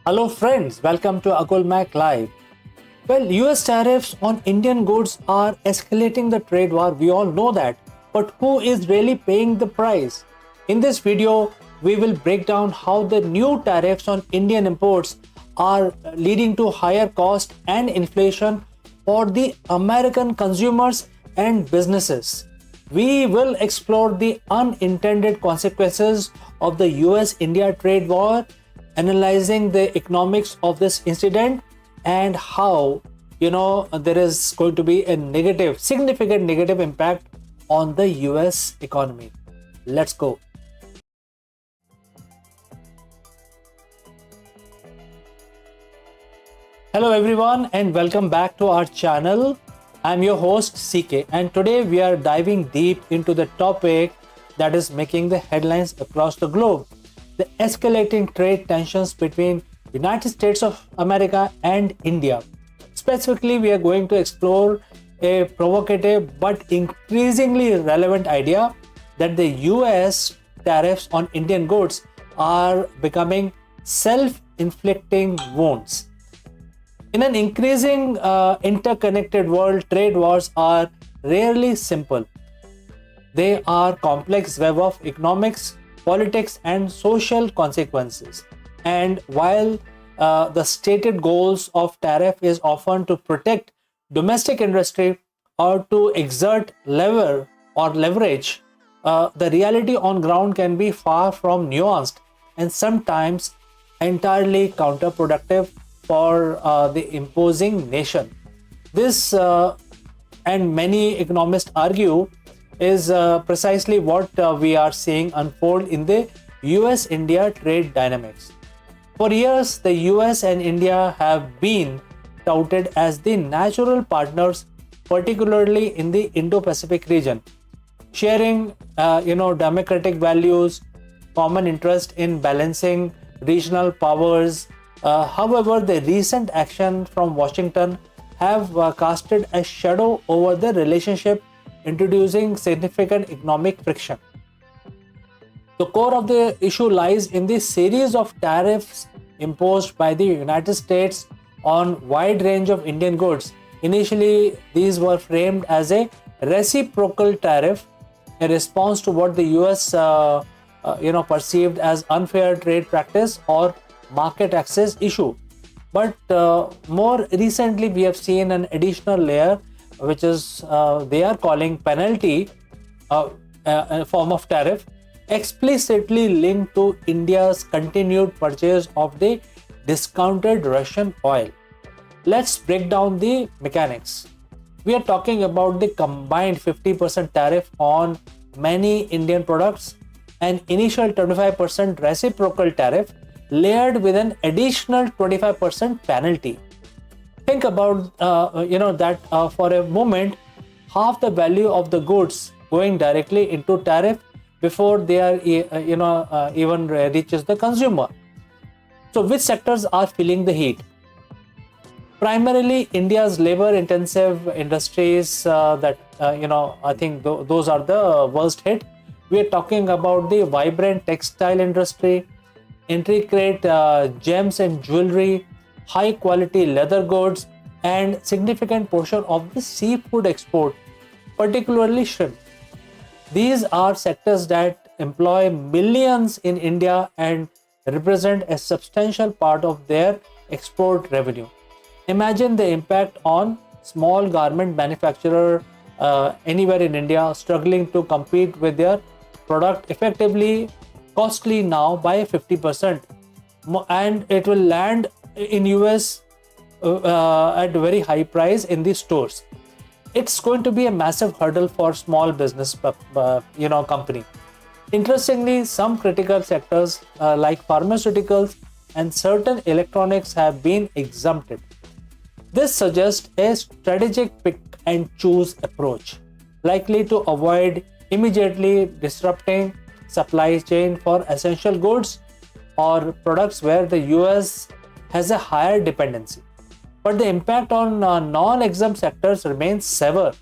Hello friends, welcome to Akulmach Live. Well, US tariffs on Indian goods are escalating the trade war, we all know that. But who is really paying the price? In this video, we will break down how the new tariffs on Indian imports are leading to higher cost and inflation for the American consumers and businesses. We will explore the unintended consequences of the US India trade war, analyzing the economics of this incident and how there is going to be a significant negative impact on the US economy. Let's go. Hello everyone and welcome back to our channel. I'm your host CK and today we are diving deep into the topic that is making the headlines across the globe: the escalating trade tensions between United States of America and India. Specifically, we are going to explore a provocative but increasingly relevant idea that the US tariffs on Indian goods are becoming self-inflicting wounds. In an increasing interconnected world, trade wars are rarely simple. They are complex web of economics, politics and social consequences. And while the stated goals of tariff is often to protect domestic industry or to exert leverage, the reality on ground can be far from nuanced and sometimes entirely counterproductive for the imposing nation. This and many economists argue is precisely what we are seeing unfold in the US India trade dynamics. For years, the US and India have been touted as the natural partners, particularly in the Indo-Pacific region, sharing democratic values, common interest in balancing regional powers. However, the recent action from Washington have casted a shadow over the relationship, introducing significant economic friction. The core of the issue lies in the series of tariffs imposed by the United States on wide range of Indian goods. Initially, these were framed as a reciprocal tariff, a response to what the US perceived as unfair trade practice or market access issue. But more recently, we have seen an additional layer, which is they are calling penalty, a form of tariff, explicitly linked to India's continued purchase of the discounted Russian oil. Let's break down the mechanics. We are talking about the combined 50% tariff on many Indian products, an initial 25% reciprocal tariff layered with an additional 25% penalty. Think about that for a moment. Half the value of the goods going directly into tariff before they are even reaches the consumer. So which sectors are feeling the heat? Primarily India's labor intensive industries I think those are the worst hit. We are talking about the vibrant textile industry, intricate gems and jewelry, high quality leather goods and significant portion of the seafood export, particularly shrimp. These are sectors that employ millions in India and represent a substantial part of their export revenue. Imagine the impact on small garment manufacturer anywhere in India struggling to compete with their product effectively costly now by 50%, and it will land in US at a very high price in the stores. It's going to be a massive hurdle for small business company. Interestingly, some critical sectors like pharmaceuticals and certain electronics have been exempted. This suggests a strategic pick and choose approach, likely to avoid immediately disrupting supply chain for essential goods or products where the US has a higher dependency. But the impact on non-exempt sectors remains severe.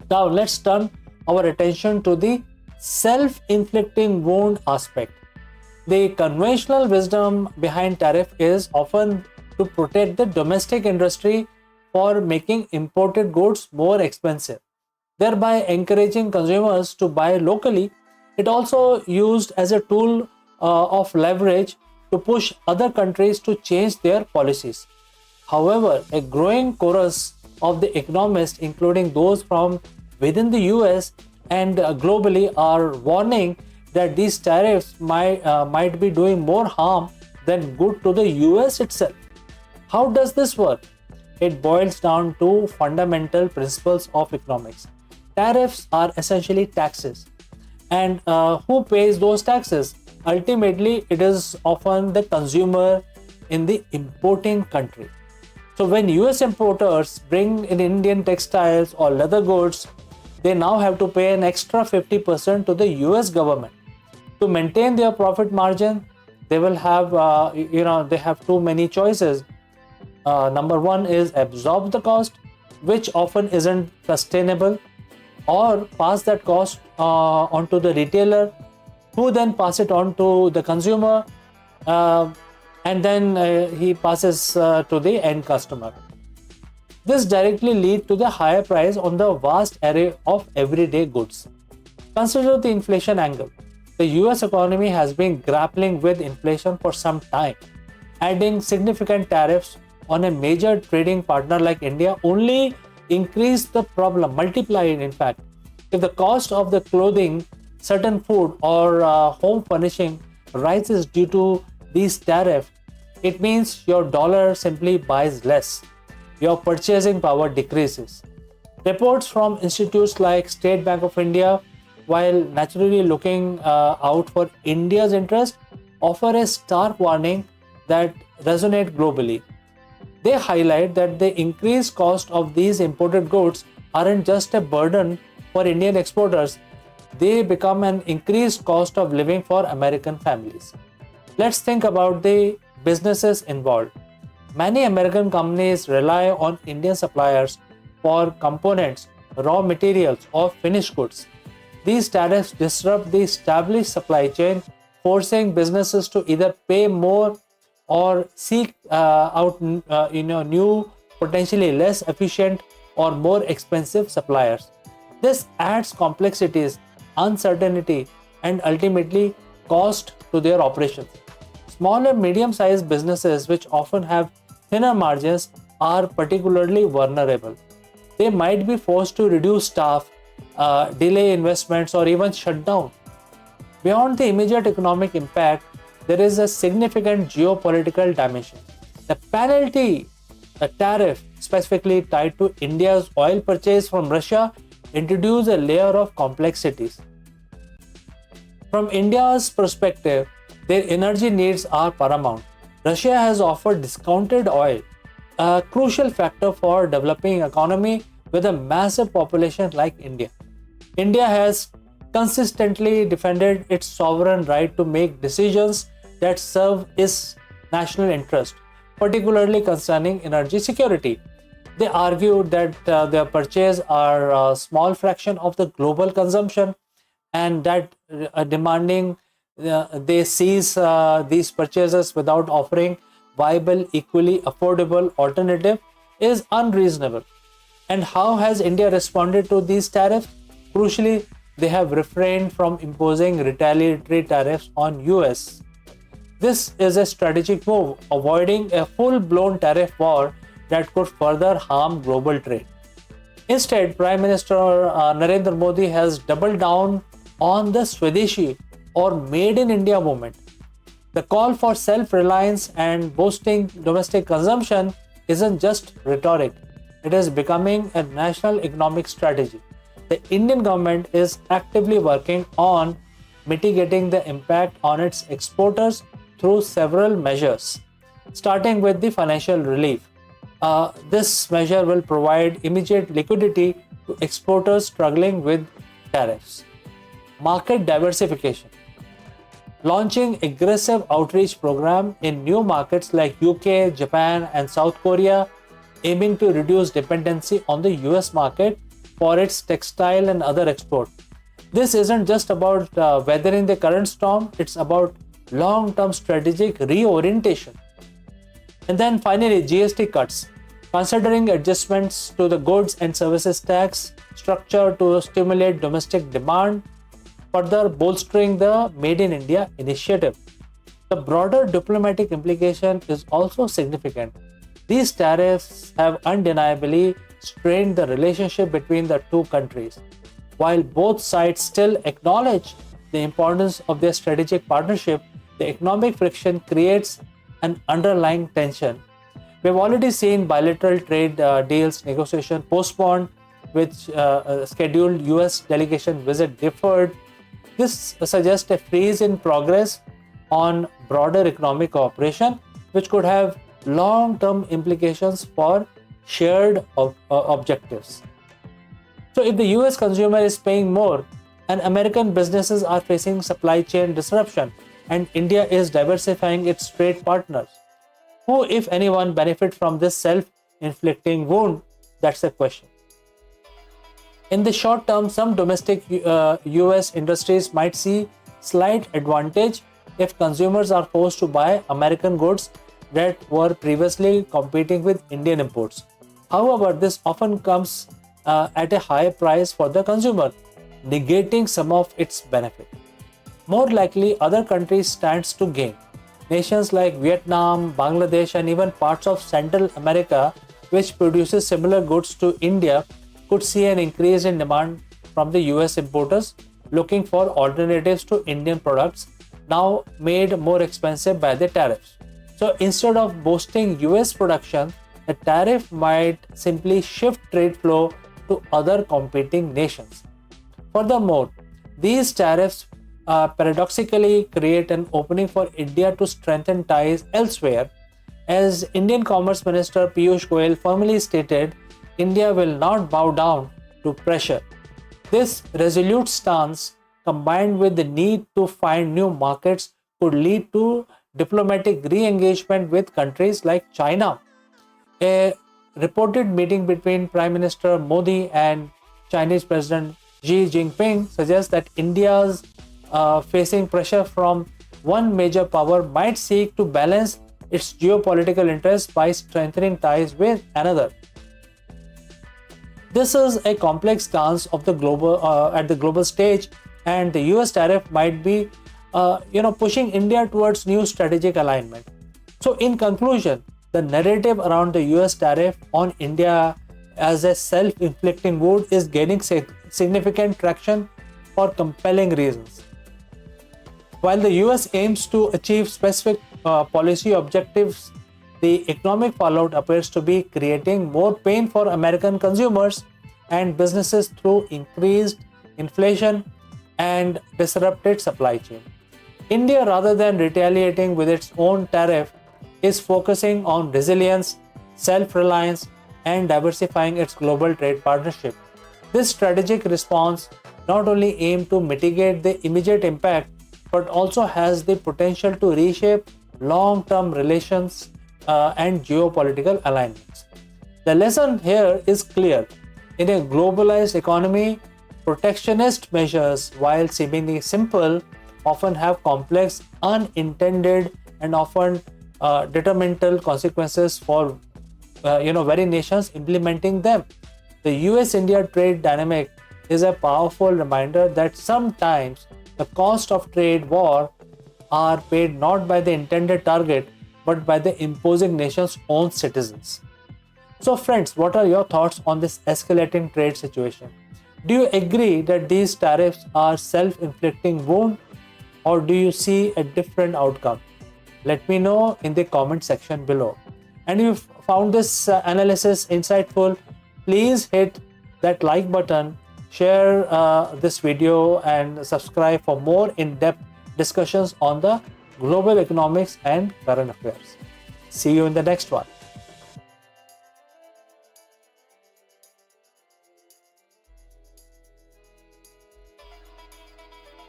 Now let's turn our attention to the self-inflicting wound aspect. The conventional wisdom behind tariff is often to protect the domestic industry for making imported goods more expensive, thereby encouraging consumers to buy locally. It also used as a tool of leverage to push other countries to change their policies. However, a growing chorus of the economists, including those from within the US and globally, are warning that these tariffs might be doing more harm than good to the US itself. How does this work? It boils down to fundamental principles of economics. Tariffs are essentially taxes. And who pays those taxes? Ultimately, it is often the consumer in the importing country. So when US importers bring in Indian textiles or leather goods, they now have to pay an extra 50% to the US government. To maintain their profit margin, they will have, they have too many choices. Number one is absorb the cost, which often isn't sustainable, or pass that cost onto the retailer, who then pass it on to the consumer, and then he passes to the end customer. This directly leads to the higher price on the vast array of everyday goods. Consider the inflation angle. The US economy has been grappling with inflation for some time. Adding significant tariffs on a major trading partner like India only increase the problem, multiply it in fact. If the cost of the clothing, certain food or home furnishing rises due to these tariffs, it means your dollar simply buys less. Your purchasing power decreases. Reports from institutes like State Bank of India, while naturally looking out for India's interest, offer a stark warning that resonates globally. They highlight that the increased cost of these imported goods aren't just a burden for Indian exporters, they become an increased cost of living for American families. Let's think about the businesses involved. Many American companies rely on Indian suppliers for components, raw materials, or finished goods. These tariffs disrupt the established supply chain, forcing businesses to either pay more or seek out new, potentially less efficient or more expensive suppliers. This adds complexities, uncertainty, and ultimately cost to their operations. Small and medium-sized businesses, which often have thinner margins, are particularly vulnerable. They might be forced to reduce staff, delay investments, or even shut down. Beyond the immediate economic impact, there is a significant geopolitical dimension. The penalty, a tariff specifically tied to India's oil purchase from Russia, introduce a layer of complexities. From India's perspective, their energy needs are paramount. Russia has offered discounted oil, a crucial factor for developing economy with a massive population like India. India has consistently defended its sovereign right to make decisions that serve its national interest, particularly concerning energy security. They argued that their purchases are a small fraction of the global consumption, and that demanding they seize these purchases without offering viable, equally affordable alternative is unreasonable. And how has India responded to these tariffs? Crucially, they have refrained from imposing retaliatory tariffs on US. This is a strategic move, avoiding a full-blown tariff war that could further harm global trade. Instead, Prime Minister Narendra Modi has doubled down on the Swadeshi or Made in India movement. The call for self-reliance and boosting domestic consumption isn't just rhetoric, it is becoming a national economic strategy. The Indian government is actively working on mitigating the impact on its exporters through several measures, starting with the financial relief. This measure will provide immediate liquidity to exporters struggling with tariffs. Market diversification. Launching aggressive outreach program in new markets like UK, Japan, and South Korea, aiming to reduce dependency on the US market for its textile and other export. This isn't just about weathering the current storm, it's about long-term strategic reorientation. And then finally, GST cuts. Considering adjustments to the goods and services tax structure to stimulate domestic demand, further bolstering the Made in India initiative. The broader diplomatic implication is also significant. These tariffs have undeniably strained the relationship between the two countries. While both sides still acknowledge the importance of their strategic partnership, the economic friction creates an underlying tension. We've already seen bilateral trade deals negotiation postponed, with scheduled U.S. delegation visit deferred. This suggests a freeze in progress on broader economic cooperation, which could have long-term implications for shared objectives. So if the US consumer is paying more and American businesses are facing supply chain disruption and India is diversifying its trade partners, who, if anyone, benefit from this self-inflicting wound? That's the question. In the short term, some domestic US industries might see slight advantage if consumers are forced to buy American goods that were previously competing with Indian imports. However, this often comes at a higher price for the consumer, negating some of its benefit. More likely, other countries stands to gain. Nations like Vietnam, Bangladesh, and even parts of Central America, which produces similar goods to India, could see an increase in demand from the US importers looking for alternatives to Indian products now made more expensive by the tariffs. So instead of boosting US production, the tariff might simply shift trade flow to other competing nations. Furthermore, these tariffs paradoxically create an opening for India to strengthen ties elsewhere. As Indian Commerce Minister Piyush Goyal firmly stated, India will not bow down to pressure. This resolute stance, combined with the need to find new markets, could lead to diplomatic re-engagement with countries like China. A reported meeting between Prime Minister Modi and Chinese President Xi Jinping suggests that India's facing pressure from one major power might seek to balance its geopolitical interests by strengthening ties with another. This is a complex stance of the global at the global stage, and the US tariff might be pushing India towards new strategic alignment. So in conclusion, the narrative around the US tariff on India as a self-inflicting wound is gaining significant traction for compelling reasons. While the US aims to achieve specific policy objectives, the economic fallout appears to be creating more pain for American consumers and businesses through increased inflation and disrupted supply chain. India, rather than retaliating with its own tariff, is focusing on resilience, self-reliance, and diversifying its global trade partnership. This strategic response not only aims to mitigate the immediate impact, but also has the potential to reshape long-term relations and geopolitical alignments. The lesson here is clear. In a globalized economy, protectionist measures, while seemingly simple, often have complex, unintended, and often detrimental consequences for very nations implementing them. The US India trade dynamic is a powerful reminder that sometimes the cost of trade war are paid not by the intended target but by the imposing nation's own citizens. So friends, what are your thoughts on this escalating trade situation? Do you agree that these tariffs are self-inflicting wound, or do you see a different outcome? Let me know in the comment section below. And if you found this analysis insightful, please hit that like button, share this video, and subscribe for more in-depth discussions on the global economics and current affairs. See you in the next one.